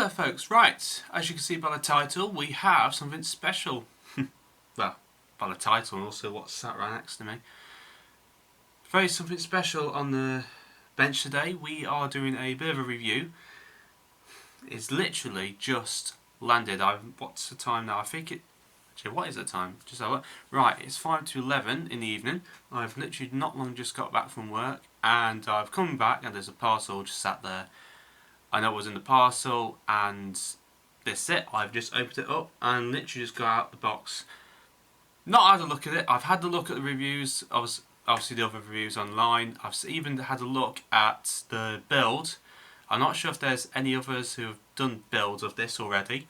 Hello folks, right, as you can see by the title, we have something special. Well, by the title and also what's sat right next to me. Very something special on the bench today. We are doing a bit of a review. It's literally just landed. What's the time now? I think it... Actually, what is the time? Just have a look. Right, it's 5 to 11 in the evening. I've literally not long just got back from work and I've come back and there's a parcel just sat there. I know it was in the parcel and that's it. I've just opened it up and literally just got out the box. Not had a look at it. I've had a look at the reviews, obviously the other reviews online. I've even had a look at the build. I'm not sure if there's any others who have done builds of this already.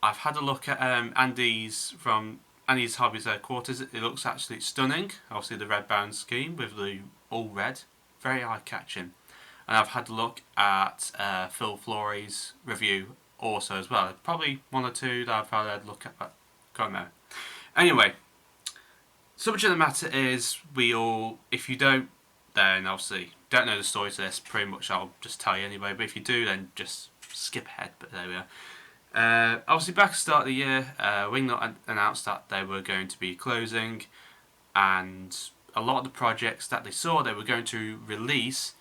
I've had a look at Andy's from Andy's Hobbies Headquarters. It looks absolutely stunning. Obviously the red band scheme with the all red, very eye-catching. And I've had a look at Phil Flory's review also as well. Probably one or two that I've had a look at, but can't remember. Anyway, subject of the matter is if you don't, then obviously don't know the story to this, pretty much I'll just tell you anyway, but if you do then just skip ahead, but there we are. Obviously back at the start of the year, Wingnut announced that they were going to be closing and a lot of the projects that they saw they were going to release,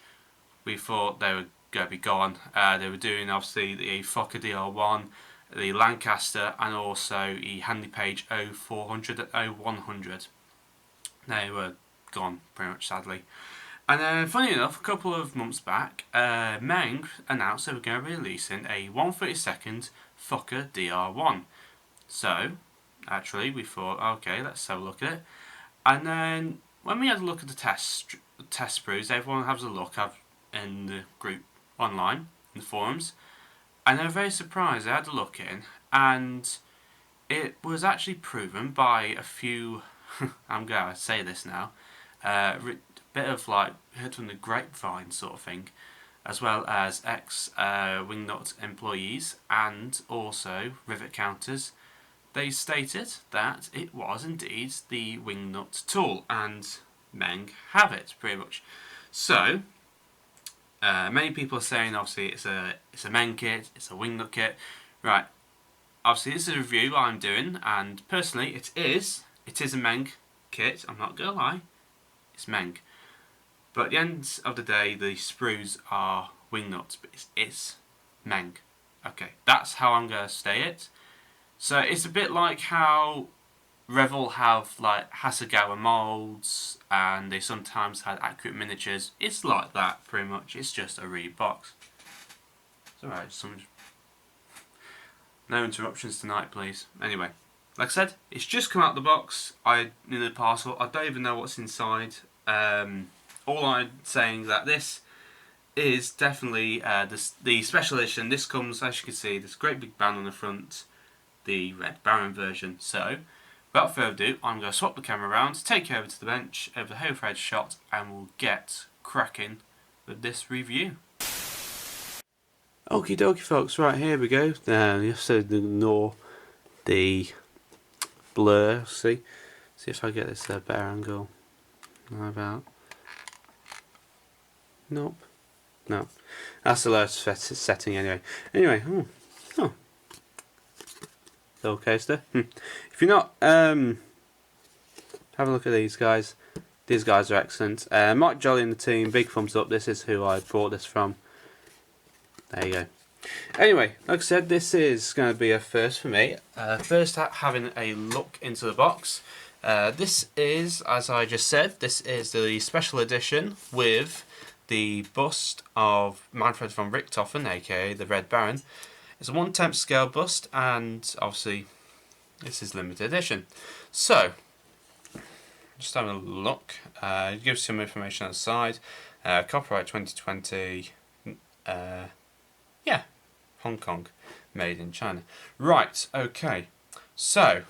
we thought they were going to be gone. They were doing obviously the Fokker DR1, the Lancaster and also the Handy Page 0400 and 0100. They were gone pretty much sadly. And then funny enough, a couple of months back, Meng announced they were going to be releasing a 1/32 Fokker DR1. So, actually we thought, okay, let's have a look at it. And then when we had a look at the test sprues, everyone has a look in the group online, in the forums, and they were very surprised. They had a look in, and it was actually proven by a few, I'm going to say this now, bit of like heard from the grapevine sort of thing, as well as ex-Wingnut employees and also rivet counters. They stated that it was indeed the Wingnut tool, and Meng have it pretty much. So many people are saying obviously it's a Meng kit, it's a Wingnut kit. Right, obviously this is a review I'm doing, and personally it is a Meng kit. I'm not gonna lie, it's Meng. But at the end of the day, the sprues are Wingnuts, but it's Meng. Okay, that's how I'm gonna say it. So it's a bit like how Revell have like Hasegawa molds, and they sometimes had accurate miniatures. It's like that pretty much. It's just a rebox. It's alright. No interruptions tonight, please. Anyway, like I said, it's just come out of the box. In the parcel. I don't even know what's inside. All I'm saying that this is definitely the special edition. This comes, as you can see, this great big band on the front, the Red Baron version. So, without further ado, I'm going to swap the camera around, take you over to the bench, over the overhead shot, and we'll get cracking with this review. Okie dokie folks, right, here we go. Now, you have to ignore the blur, see if I get this better angle. How about? Nope. No. That's the lowest setting anyway. Anyway, little coaster. If you're not, have a look at these guys. These guys are excellent. Mike Jolly and the team, big thumbs up. This is who I bought this from. There you go. Anyway, like I said, this is going to be a first for me. First, having a look into the box. This is, as I just said, this is the special edition with the bust of Manfred von Richthofen, aka the Red Baron. It's a 1/10 scale bust, and obviously this is limited edition. So, just having a look. It gives some information on the side. Copyright 2020. Yeah, Hong Kong, made in China. Right. Okay. So,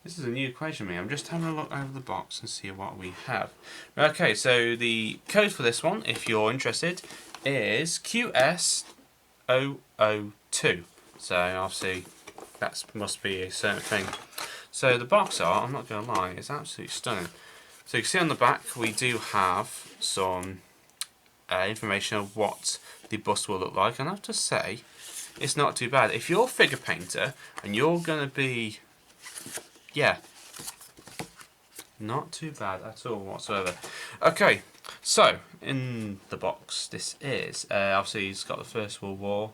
this is a new equation for me. I'm just having a look over the box and see what we have. Okay, so the code for this one, if you're interested, is QS002. So obviously that must be a certain thing. So the box art, I'm not going to lie, is absolutely stunning. So you can see on the back we do have some information of what the bust will look like, and I have to say, it's not too bad. If you're a figure painter and you're going to be, yeah, not too bad at all whatsoever. Okay, so in the box, this is obviously it's got the First World War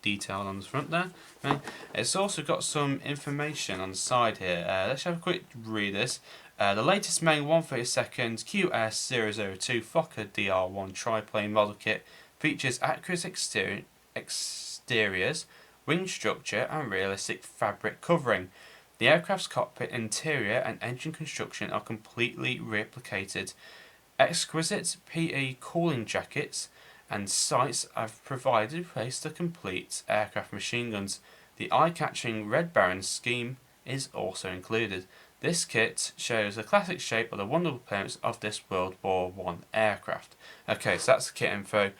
detailed on the front there. Okay. It's also got some information on the side here. Let's have a quick read this. The latest Meng 132nd QS002 Fokker Dr1 triplane model kit features accurate exteriors, wing structure and realistic fabric covering. The aircraft's cockpit interior and engine construction are completely replicated. Exquisite PE cooling jackets and sights have provided in place to complete aircraft machine guns. The eye-catching Red Baron scheme is also included. This kit shows the classic shape of the wonderful appearance of this World War I aircraft. Okay, so that's the kit info,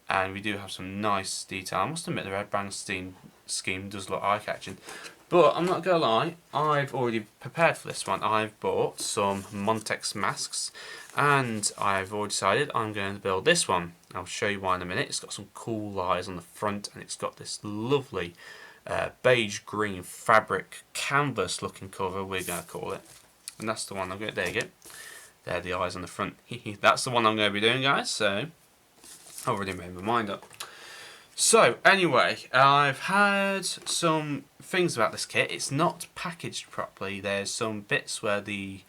and we do have some nice detail. I must admit the Red Baron scheme does look eye-catching. But I'm not going to lie, I've already prepared for this one. I've bought some Montex masks, and I've already decided I'm going to build this one. I'll show you why in a minute. It's got some cool eyes on the front, and it's got this lovely beige green fabric canvas looking cover, we're going to call it. And that's the one I'm going to, there you go. There are the eyes on the front. That's the one I'm going to be doing, guys, so I've already made my mind up. So anyway, I've heard some things about this kit. It's not packaged properly. There's some bits where the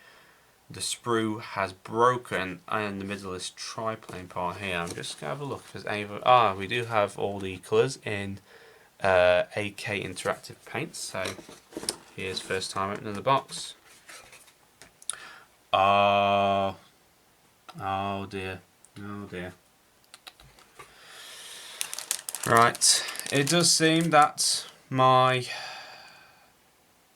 sprue has broken in the middle of this triplane part here. I'm just going to have a look if there's any. We do have all the colours in AK Interactive Paints. So here's first time opening the box. Oh dear. Oh dear. Right, it does seem that my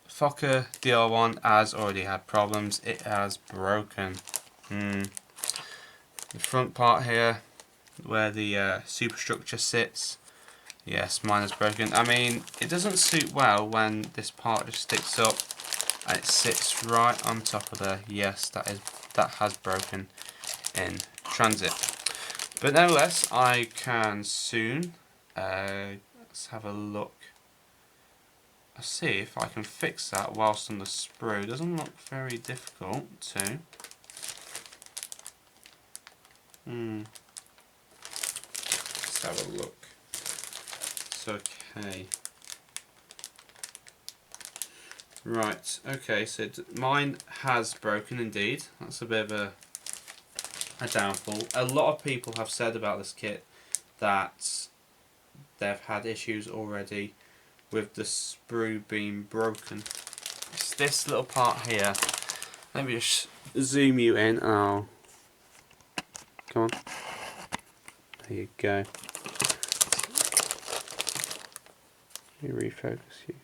Fokker Dr1 has already had problems. It has broken. The front part here, where the superstructure sits, yes, mine is broken. I mean, it doesn't suit well when this part just sticks up and it sits right on top of there. Yes, that has broken in transit. But nevertheless, I can soon. Let's have a look. I'll see if I can fix that whilst on the sprue. Doesn't look very difficult to. Let's have a look. It's okay. Right, okay, so mine has broken indeed. That's a bit of a downfall. A lot of people have said about this kit that they've had issues already with the sprue being broken. It's this little part here. Let me just zoom you in. Oh, come on. There you go. Let me refocus you.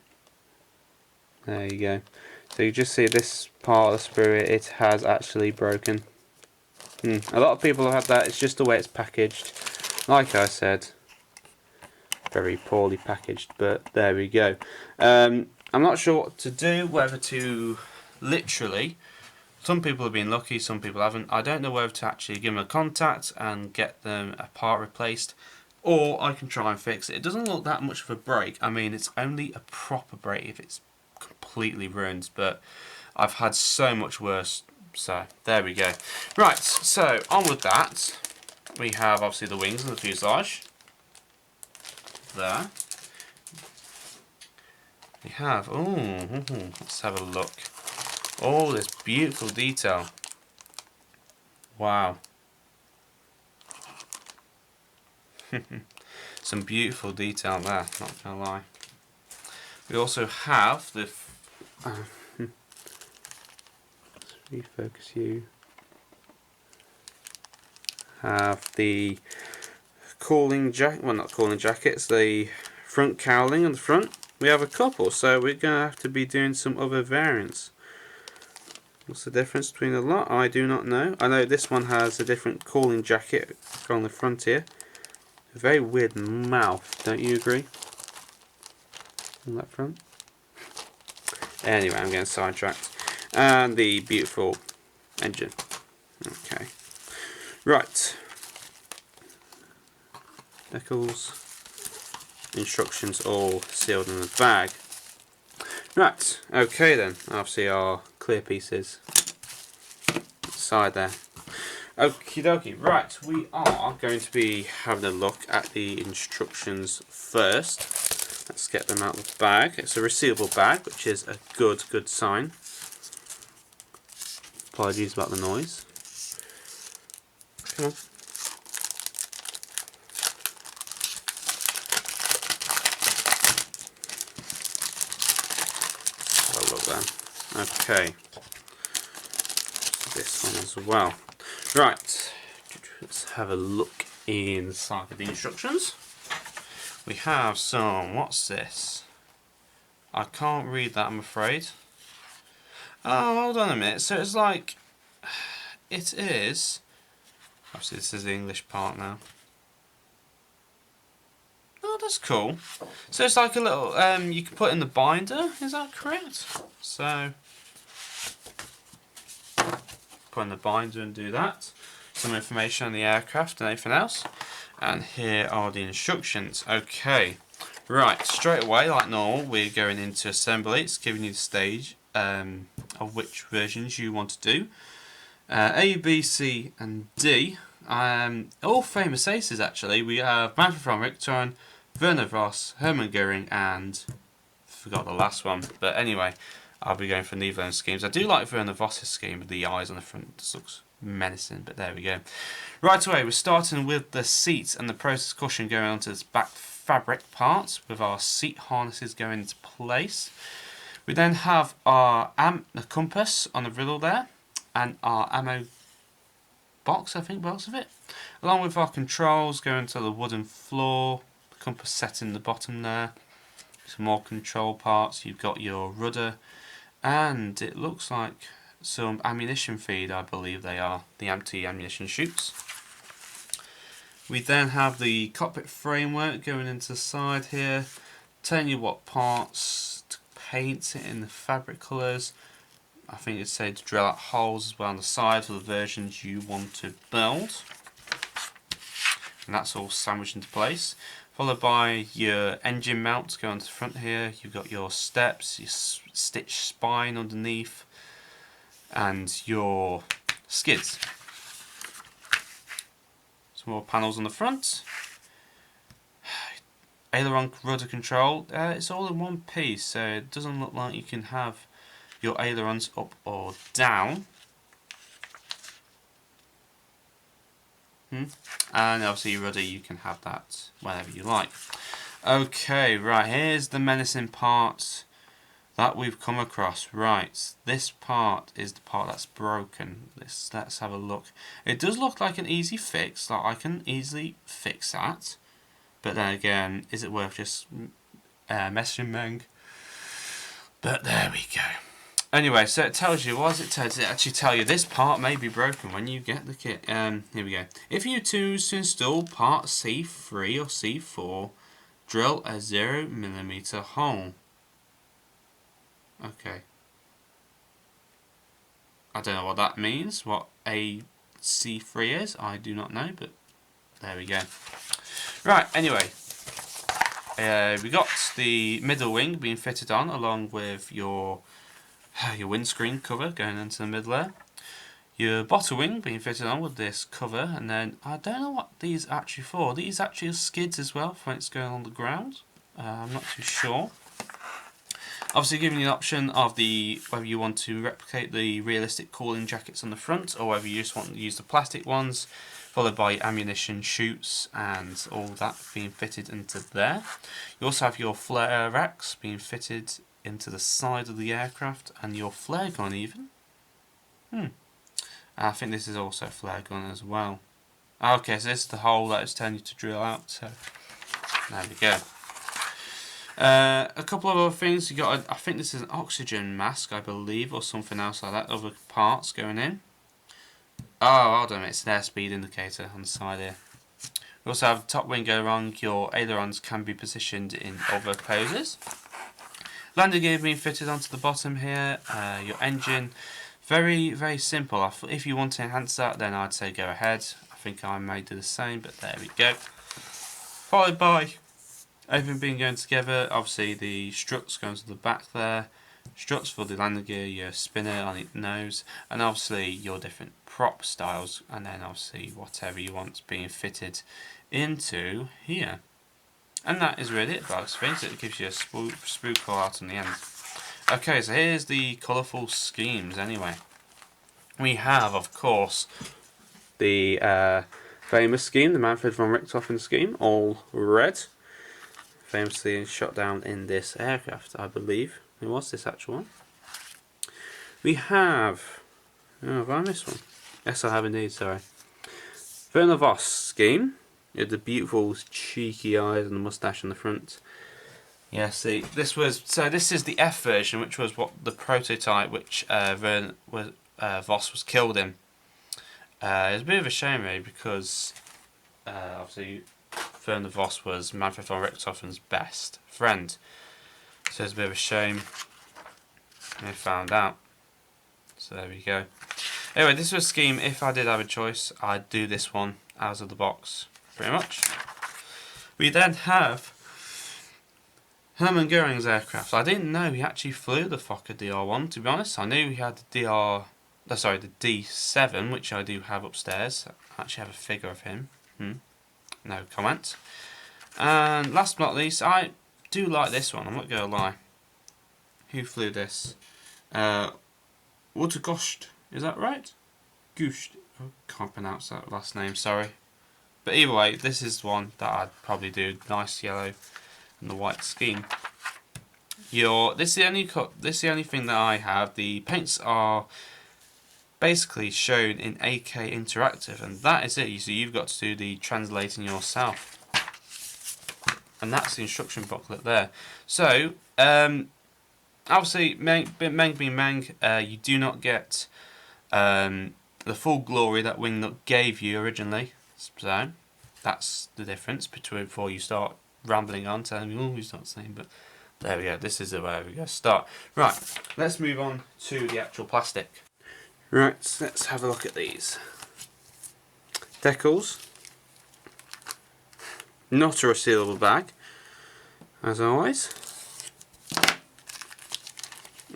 There you go. So you just see this part of the sprue, it has actually broken. A lot of people have had that. It's just the way it's packaged. Like I said, very poorly packaged, but there we go. I'm not sure what to do, whether to literally, some people have been lucky, some people haven't. I don't know whether to actually give them a contact and get them a part replaced, or I can try and fix it. It doesn't look that much of a break. I mean, it's only a proper break if it's completely ruined, but I've had so much worse, so there we go. Right, so on with that, we have obviously the wings and the fuselage. There. We have, let's have a look. Oh, this beautiful detail. Wow. Some beautiful detail there, not gonna lie. We also have the let's refocus you. Have the cooling jacket, well, not cooling jackets, the front cowling on the front. We have a couple, so we're going to have to be doing some other variants. What's the difference between the lot? I do not know. I know this one has a different cooling jacket on the front here. A very weird mouth, don't you agree? On that front. Anyway, I'm getting sidetracked. And the beautiful engine. Okay. Right. decals. Instructions all sealed in the bag. Right, okay then, obviously our clear pieces side there. Okie dokie, right, we are going to be having a look at the instructions first. Let's get them out of the bag. It's a resealable bag, which is a good sign. Apologies about the noise. Come on. Have a look there. Okay. This one as well. Right, let's have a look inside of the instructions. We have some, what's this? I can't read that, I'm afraid. Oh, hold on a minute. So it's like, it is, obviously this is the English part now. Oh, that's cool. So it's like a little, you can put in the binder, is that correct? So, put in the binder and do that. Some information on the aircraft and anything else. And here are the instructions. Okay, right, straight away, like normal, we're going into assembly. It's giving you the stage of which versions you want to do. A, B, C, and D. All famous aces, actually. We have Manfred von Richthofen, Werner Voss, Hermann Göring, and forgot the last one. But anyway, I'll be going for neither of those schemes. I do like Werner Voss's scheme with the eyes on the front. This looks menacing, but there we go. Right away, we're starting with the seat and the process cushion going onto this back fabric part with our seat harnesses going into place. We then have our the compass on the riddle there and our ammo box, I think, box of it, along with our controls going to the wooden floor, the compass set in the bottom there, some more control parts. You've got your rudder, and it looks like some ammunition feed, I believe they are, the empty ammunition chutes. We then have the cockpit framework going into the side here, telling you what parts to paint it in the fabric colours. I think it'd say to drill out holes as well on the side for the versions you want to build. And that's all sandwiched into place. Followed by your engine mounts going to the front here. You've got your steps, your stitched spine underneath, and your skids. Some more panels on the front. Aileron rudder control. It's all in one piece, so it doesn't look like you can have your ailerons up or down. And obviously your rudder, you can have that whenever you like. Okay, right, here's the menacing part that we've come across. Right, this part is the part that's broken. Let's have a look. It does look like an easy fix, like I can easily fix that. But then again, is it worth just messaging Meng? But there we go. Anyway, so it tells you, what does it tell you? Does it actually tell you this part may be broken when you get the kit? Here we go. If you choose to install part C3 or C4, drill a 0mm hole. Okay. I don't know what that means, what a C3 is. I do not know, but there we go. Right, anyway. We got the middle wing being fitted on along with your windscreen cover going into the middle there. Your bottom wing being fitted on with this cover, and then I don't know what these are actually for. These actually are skids as well for when it's going on the ground. I'm not too sure. Obviously giving you an option of whether you want to replicate the realistic cooling jackets on the front or whether you just want to use the plastic ones, followed by ammunition chutes and all that being fitted into there. You also have your flare racks being fitted into the side of the aircraft and your flare gun even. I think this is also a flare gun as well. Okay, so this is the hole that it's telling you to drill out, so there we go. A couple of other things, you got I think this is an oxygen mask, I believe, or something else like that, other parts going in. Oh, hold on, it's an airspeed indicator on the side here. We also have the top wing go wrong, your ailerons can be positioned in other poses. Landing gear being fitted onto the bottom here, your engine, very simple. If you want to enhance that, then I'd say go ahead. I think I may do the same, but there we go. followed by everything being going together. Obviously the struts going to the back there, struts for the landing gear, your spinner on its nose, and obviously your different prop styles, and then obviously whatever you want being fitted into here. And that is really it, folks. It gives you a sprue call out on the end. Okay, so here's the colourful schemes anyway. We have, of course, the famous scheme, the Manfred von Richthofen scheme, all red. Famously shot down in this aircraft, I believe. It was this actual one. We have... Oh, have I missed one? Yes, I have indeed, sorry. Werner Voss scheme. You had the beautiful cheeky eyes and the moustache on the front. Yeah, see, this is the F version, which was what the prototype which Voss was killed in. It's a bit of a shame, really, because obviously Werner Voss was Manfred von Richthofen's best friend. So it's a bit of a shame they found out. So there we go. Anyway, this was a scheme. If I did have a choice, I'd do this one out of the box, pretty much. We then have Hermann Göring's aircraft. I didn't know he actually flew the Fokker DR1, to be honest. I knew he had the the D7, which I do have upstairs. I actually have a figure of him. No comment. And last but not least, I do like this one, I'm not going to lie. Who flew this? Watergost, is that right? Gust. I can't pronounce that last name, sorry. But either way, this is one that I'd probably do. Nice yellow and the white scheme. This is the only thing that I have. The paints are basically shown in AK Interactive, and that is it. So you've got to do the translating yourself, and that's the instruction booklet there. So obviously, Meng being Meng, you do not get the full glory that Wingnut gave you originally. So that's the difference before you start rambling on, telling me all you start saying. But there we go. This is where we go start. Right, let's move on to the actual plastic. Right, so let's have a look at these decals. Not a resealable bag, as always.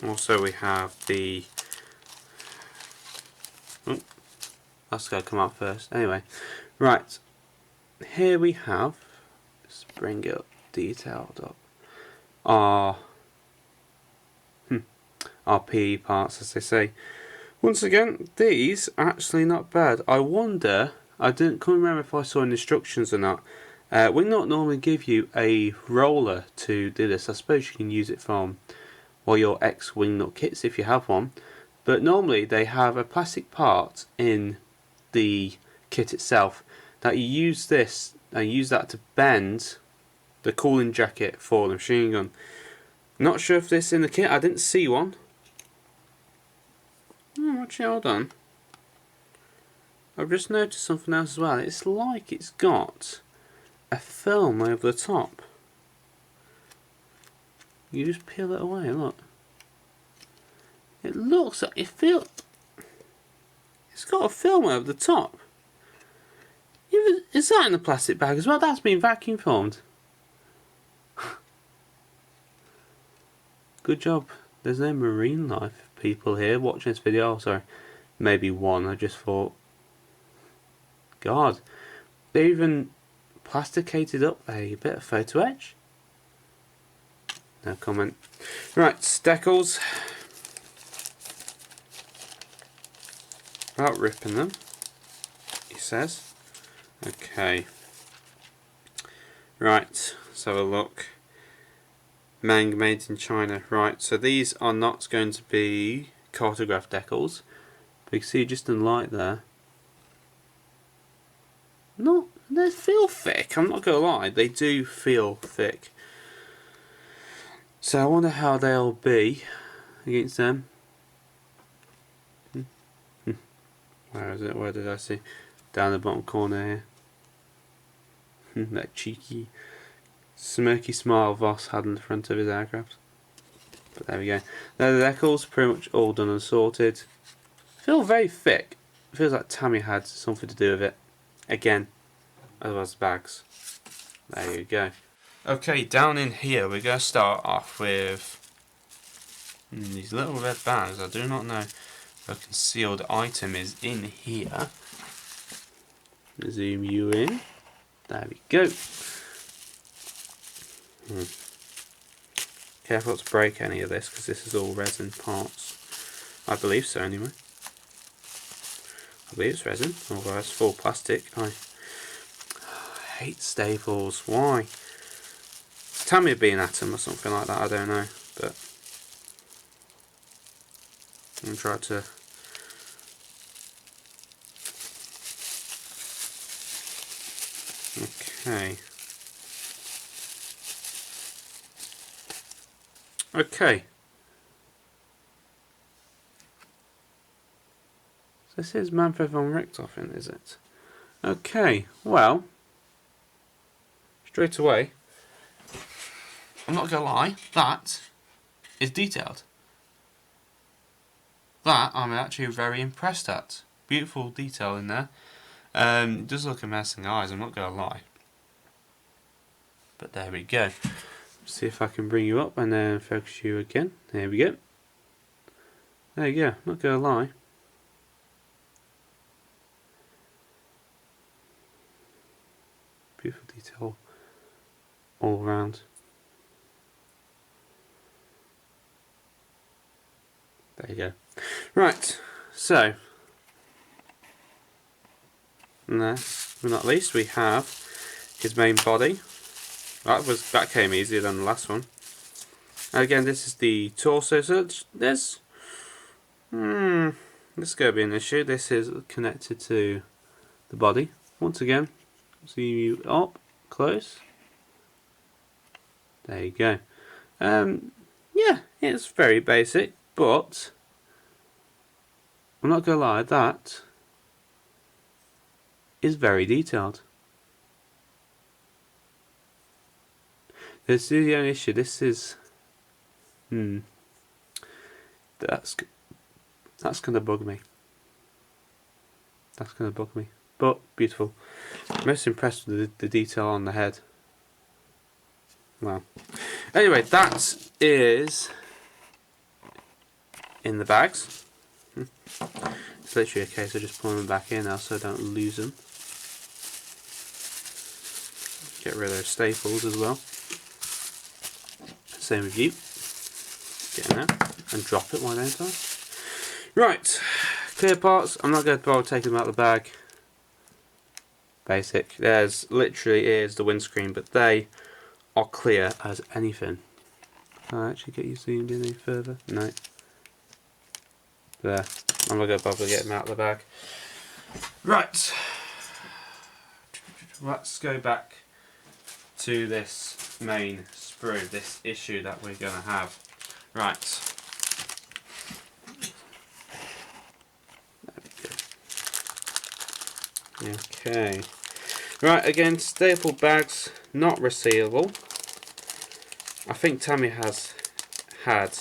Also, we have the. Oh, that's got to come out first. Anyway, right. Here we have. Let's bring it up, detailed up. Our PE parts, as they say. Once again, these are actually not bad. I wonder. Can't remember if I saw in instructions or not. Wingnut normally give you a roller to do this. I suppose you can use it from your ex-Wingnut kits if you have one. But normally they have a plastic part in the kit itself that you use this and use that to bend the cooling jacket for the machine gun. Not sure if this is in the kit. I didn't see one. Actually, hold on. I've just noticed something else as well. It's like it's got a film over the top. You just peel it away, look. It looks like it's got a film over the top. Is that in the plastic bag as well? That's been vacuum formed. Good job. There's no marine life people here watching this video. Oh, sorry, maybe one. I just thought, God, they even plasticated up a bit of photo etch. No comment. Right, decals. Without ripping them, he says. Okay. Right, let's have a look. Meng, made in China. Right, so these are not going to be cartograph decals. But you can see just in light there. No, they feel thick. I'm not going to lie, they do feel thick. So I wonder how they'll be against them. Where is it? Where did I see? Down the bottom corner here. That cheeky, smirky smile Voss had in the front of his aircraft. But there we go. Now the decals pretty much all done and sorted. Feel very thick. Feels like Tammy had something to do with it. Again, as well as the bags. There you go. Okay, down in here we're going to start off with these little red bags. I do not know if a concealed item is in here. Zoom you in. There we go. Careful not to break any of this because this is all resin parts. I believe so anyway. I believe it's resin, otherwise it's full plastic. I hate staples. Why? Tell me it'd be an atom or something like that, I don't know. But I'm going to try to Okay. So this is Manfred von Richthofen, is it? Okay, well, straight away, I'm not going to lie, that is detailed. That I'm actually very impressed at. Beautiful detail in there. It does look a mess in the eyes, I'm not going to lie. But there we go. See if I can bring you up and then focus you again. There we go. There you go, not going to lie. Beautiful detail all around. There you go. Right, so last but not least we have his main body. That came easier than the last one. And again, this is the torso, so this is going to be an issue. This is connected to the body. Once again, zoom you up close. There you go. Yeah, it's very basic, but I'm not going to lie, that is very detailed. This is the only issue. This is that's gonna bug me. That's gonna bug me. But beautiful. I'm most impressed with the detail on the head. Wow. Anyway, that is in the bags. It's literally a case of just pulling them back in now so I don't lose them. Get rid of those staples as well. Same with you. Get in there and drop it, why don't I? Right, clear parts. I'm not going to bother taking them out of the bag. Basic. There's literally is the windscreen, but they are clear as anything. Can I actually get you zoomed in any further? No. There. I'm not going to bother getting them out of the bag. Right. Let's go back to this main sprue, this issue that we're going to have. Right. There we go. Okay. Right, again, staple bags, not resealable. I think Tammy has had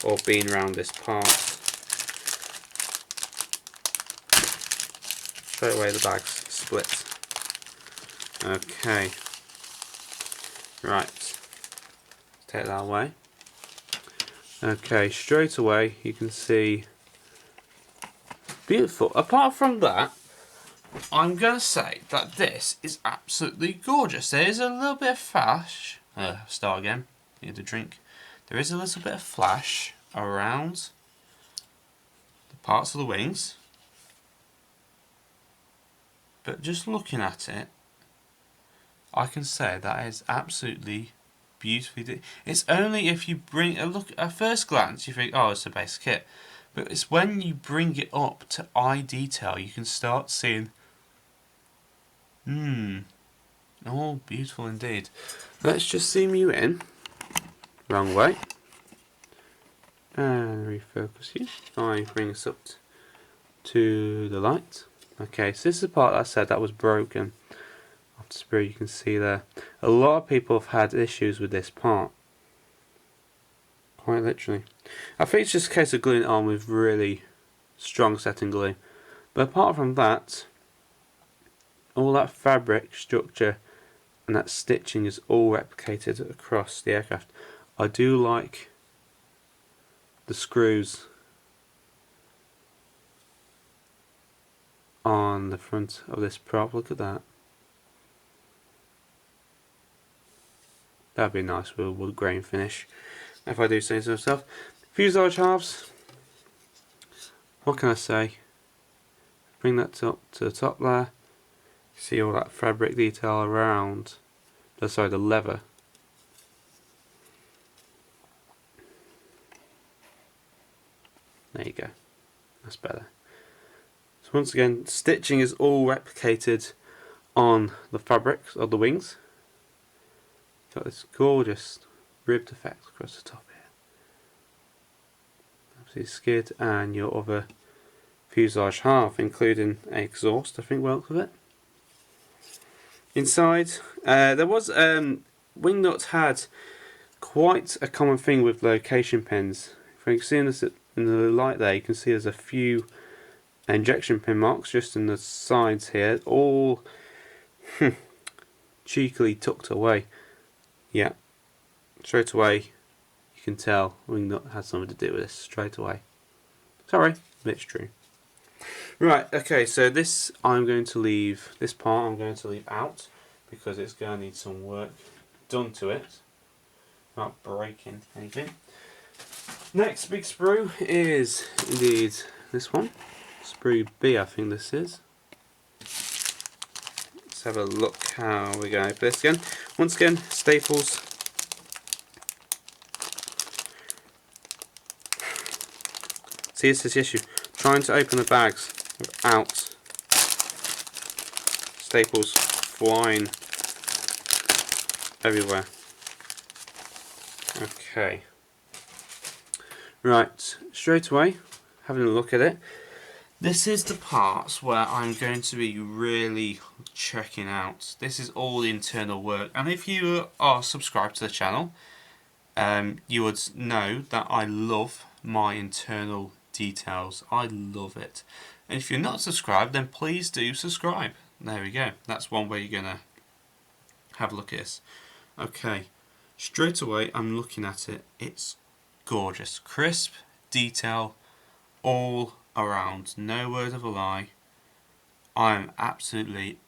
or been around this part. Straight away the bag's split. Okay. Right. Take that away. Okay, straight away you can see beautiful. Apart from that, I'm going to say that this is absolutely gorgeous. There is a little bit of flash. Start again. Need a drink. There is a little bit of flash around the parts of the wings. But just looking at it, I can say that is absolutely beautifully. It's only if you bring a look at first glance you think, oh, it's a base kit. But it's when you bring it up to eye detail you can start seeing. Oh, beautiful indeed. Let's just zoom you in. Wrong way. And refocus you. I bring us up to the light. Okay, so this is the part that I said that was broken. Off the sprue, you can see there. A lot of people have had issues with this part. Quite literally. I think it's just a case of gluing it on with really strong setting glue. But apart from that, all that fabric structure and that stitching is all replicated across the aircraft. I do like the screws on the front of this prop. Look at that. That'd be nice with a wood grain finish, if I do say so myself. Fuselage halves. What can I say? Bring that up to the top there. See all that fabric detail around. Sorry, the leather. There you go. That's better. So once again, stitching is all replicated on the fabrics of the wings. Got this gorgeous ribbed effect across the top here. Absolutely skid, and your other fuselage half, including exhaust, I think, works with it. Inside, there was Wingnut had quite a common thing with location pins. If you can see in the light there, you can see there's a few injection pin marks just in the sides here, all cheekily tucked away. Yeah, straight away you can tell Wingnut had something to do with this straight away. Sorry, but it's true. Right, okay, so this part I'm going to leave out because it's going to need some work done to it, not breaking anything. Next big sprue is indeed this one, sprue B, I think this is. Let's have a look how we're going for this again. Once again, staples. See, this is the issue. Trying to open the bags without staples flying everywhere. Okay. Right, straight away, having a look at it. This is the parts where I'm going to be really checking out. This is all the internal work, and if you are subscribed to the channel, you would know that I love my internal details. I love it. And if you're not subscribed, then please do subscribe. There we go. That's one way you're going to have a look at this. Okay, straight away I'm looking at it. It's gorgeous. Crisp detail all around. No word of a lie. I'm absolutely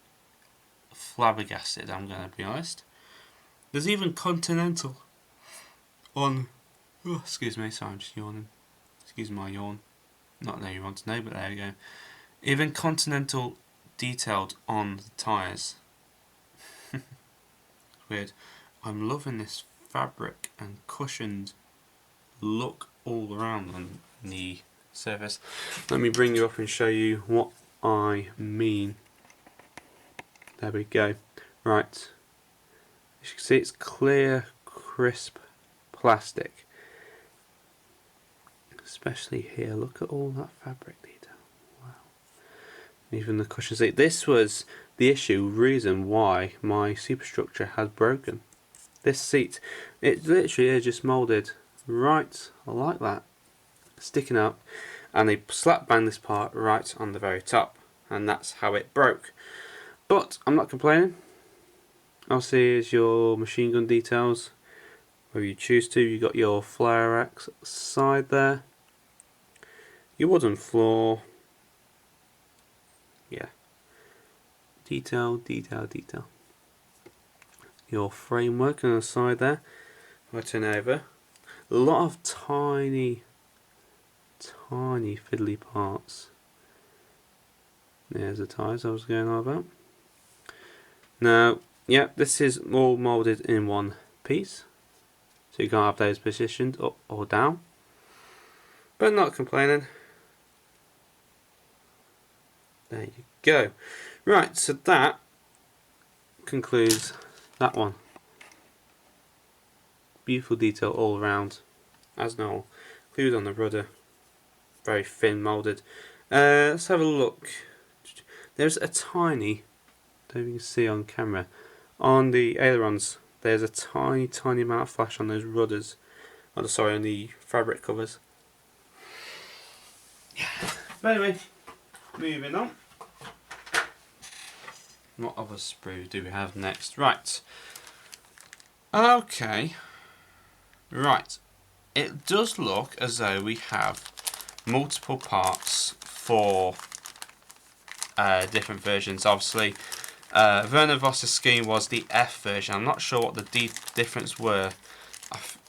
flabbergasted, I'm going to be honest. There's even Continental on... Oh, excuse me, sorry, I'm just yawning. Excuse my yawn. Not that you want to know, but there we go. Even Continental detailed on the tyres. Weird. I'm loving this fabric and cushioned look all around on the surface. Let me bring you up and show you what I mean. There we go. Right. As you can see, it's clear, crisp plastic. Especially here. Look at all that fabric detail. Wow. Even the cushion seat. This was the reason why my superstructure had broken. This seat, it literally is just moulded right like that, sticking up, and they slap bang this part right on the very top, and that's how it broke. But I'm not complaining. Obviously, here's your machine gun details. Where you choose to, you got your flare racks side there, your wooden floor. Yeah. Detail, detail, detail. Your framework on the side there. If I turn over, a lot of tiny fiddly parts. There's the tyres I was going on about. Now, yeah, this is all moulded in one piece, so you can't have those positioned up or down. But not complaining. There you go. Right, so that concludes that one. Beautiful detail all around, as normal. Included on the rudder, very thin moulded. Let's have a look. There's a tiny, I don't know if you can see on camera, on the ailerons. There's a tiny amount of flash on those rudders. Oh, sorry, on the fabric covers. Yeah. But anyway, moving on. What other sprue do we have next? Right. Okay. Right. It does look as though we have multiple parts for different versions. Obviously, Werner Voss's scheme was the F version. I'm not sure what the difference were.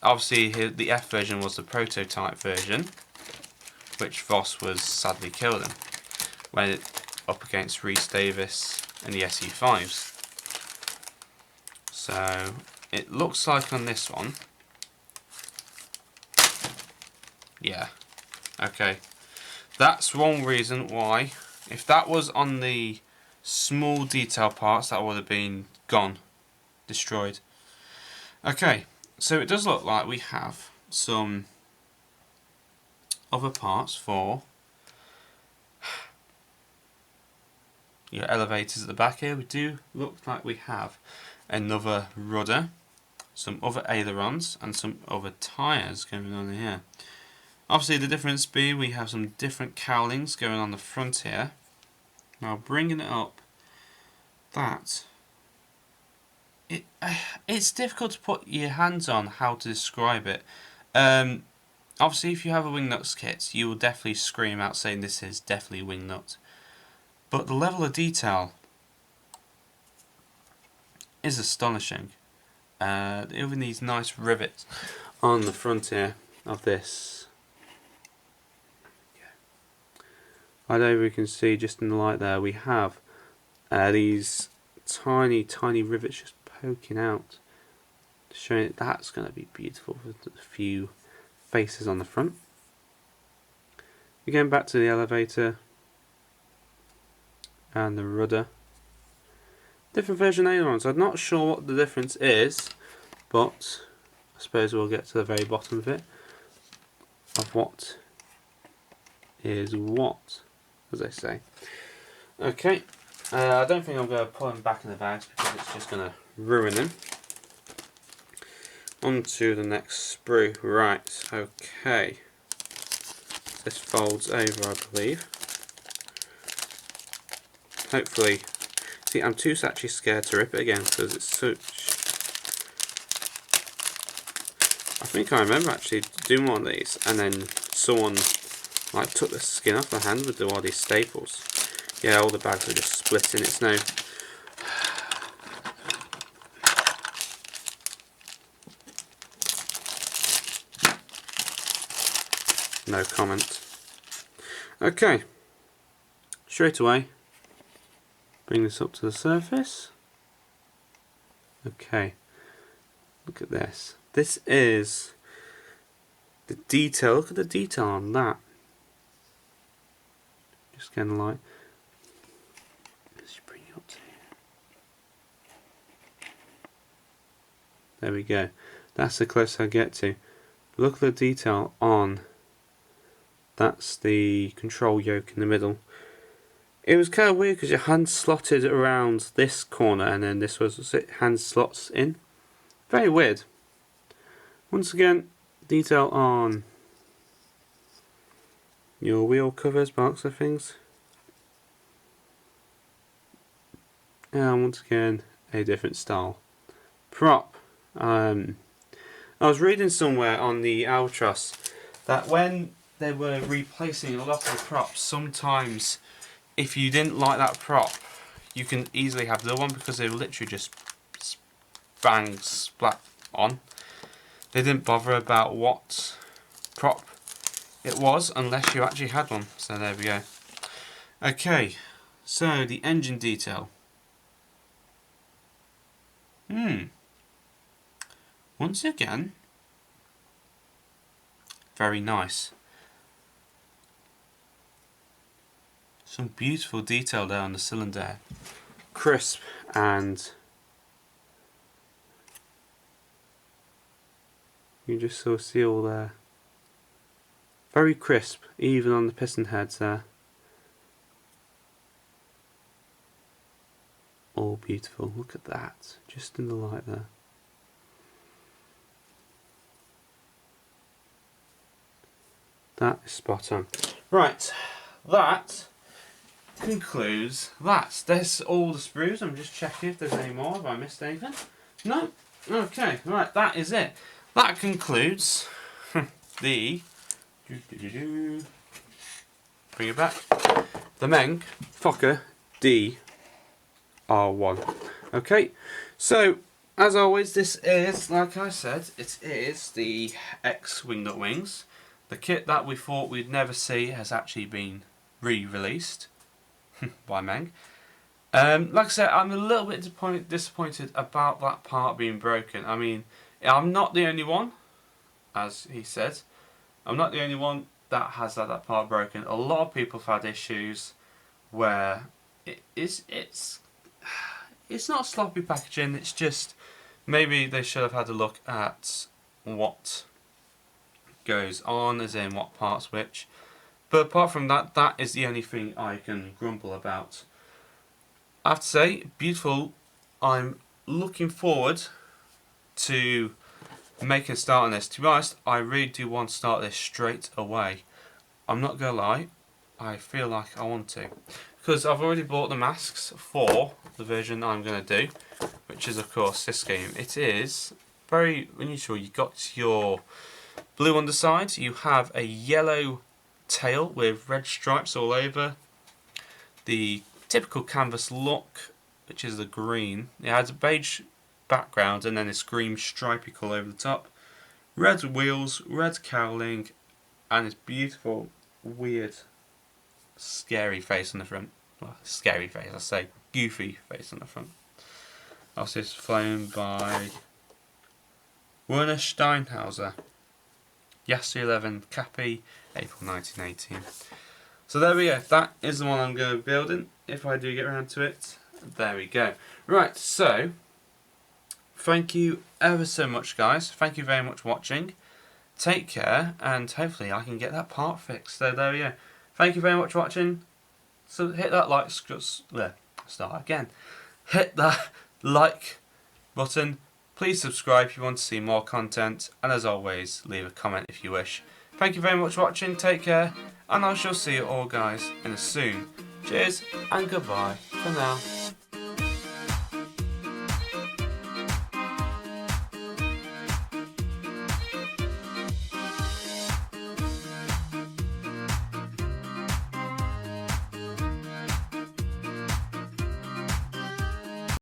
Obviously, the F version was the prototype version, which Voss was sadly killed in when up against Rhys Davies and the SE5s. So it looks like on this one, yeah, okay. That's one reason why. If that was on the small detail parts, that would have been gone, destroyed. Okay, so it does look like we have some other parts for your elevators at the back here. We do look like we have another rudder, some other ailerons, and some other tyres going on here. Obviously, the difference being we have some different cowlings going on the front here. Now, bringing it up, it's difficult to put your hands on how to describe it. Obviously, if you have a Wingnut's kit, you will definitely scream out saying this is definitely Wingnut. But the level of detail is astonishing. Even these nice rivets on the front here of this. I don't know if we can see just in the light there, we have these tiny rivets just poking out, showing that's going to be beautiful with a few faces on the front. Again, back to the elevator and the rudder. Different version ailerons. I'm not sure what the difference is, but I suppose we'll get to the very bottom of it, of what is what, as I say. Okay, I don't think I'm going to pull them back in the bags because it's just going to ruin them. On to the next sprue. Right, okay. This folds over, I believe. Hopefully. See, I'm too actually scared to rip it again because it's such... I think I remember actually doing one of these and then someone like took the skin off the hand with all these staples. Yeah, all the bags are just splitting. It's no... No comment. Okay. Straight away. Bring this up to the surface. Okay. Look at this. This is the detail. Look at the detail on that. Just kind of like... Let's bring it up to here. There we go. That's the closest I get to. Look at the detail on... That's the control yoke in the middle. It was kind of weird because your hand slotted around this corner and then this was hand slots in. Very weird. Once again, detail on your wheel covers, box of things. And once again, a different style. Prop. I was reading somewhere on the Albatros that when they were replacing a lot of the props, sometimes if you didn't like that prop, you can easily have the other one because they literally just bang, splat on. They didn't bother about what prop it was unless you actually had one. So there we go. Okay, so the engine detail. Once again, very nice. Some beautiful detail there on the cylinder. Crisp and you just sort of see all there. Very crisp, even on the piston heads there. All beautiful. Look at that, just in the light there. That is spot on. Right, that concludes that. There's all the sprues. I'm just checking if there's any more. Have I missed anything? No? Okay, right, that is it. That concludes the... Bring it back. The Meng Fokker DR1. Okay, so as always, this is, like I said, it is the ex-Wingnut wings. The kit that we thought we'd never see has actually been re-released by Meng. Like I said, I'm a little bit disappointed about that part being broken. I mean, I'm not the only one, as he said. I'm not the only one that has had that part broken. A lot of people have had issues where it's not sloppy packaging. It's just maybe they should have had a look at what goes on, as in what parts which. But apart from that, that is the only thing I can grumble about. I have to say, beautiful. I'm looking forward to making a start on this. To be honest, I really do want to start this straight away. I'm not going to lie, I feel like I want to. Because I've already bought the masks for the version I'm going to do, which is of course this game. It is very unusual. You've got your blue underside, you have a yellow tail with red stripes all over. The typical canvas look, which is the green. It has a beige background and then this green stripy colour over the top. Red wheels, red cowling, and this beautiful, weird, scary face on the front. Well, scary face, I say goofy face on the front. Also, it's flown by Werner Steinhauser. Yasser 11 Cappy, April 1918. So there we go. That is the one I'm going to be building if I do get around to it. There we go. Right, so thank you ever so much, guys. Thank you very much for watching. Take care, and hopefully I can get that part fixed. So there we go. Thank you very much for watching. So hit that like, start again. Hit that like button. Please subscribe if you want to see more content, and as always, leave a comment if you wish. Thank you very much for watching. Take care, and I shall see you all, guys, in a soon. Cheers and goodbye for now.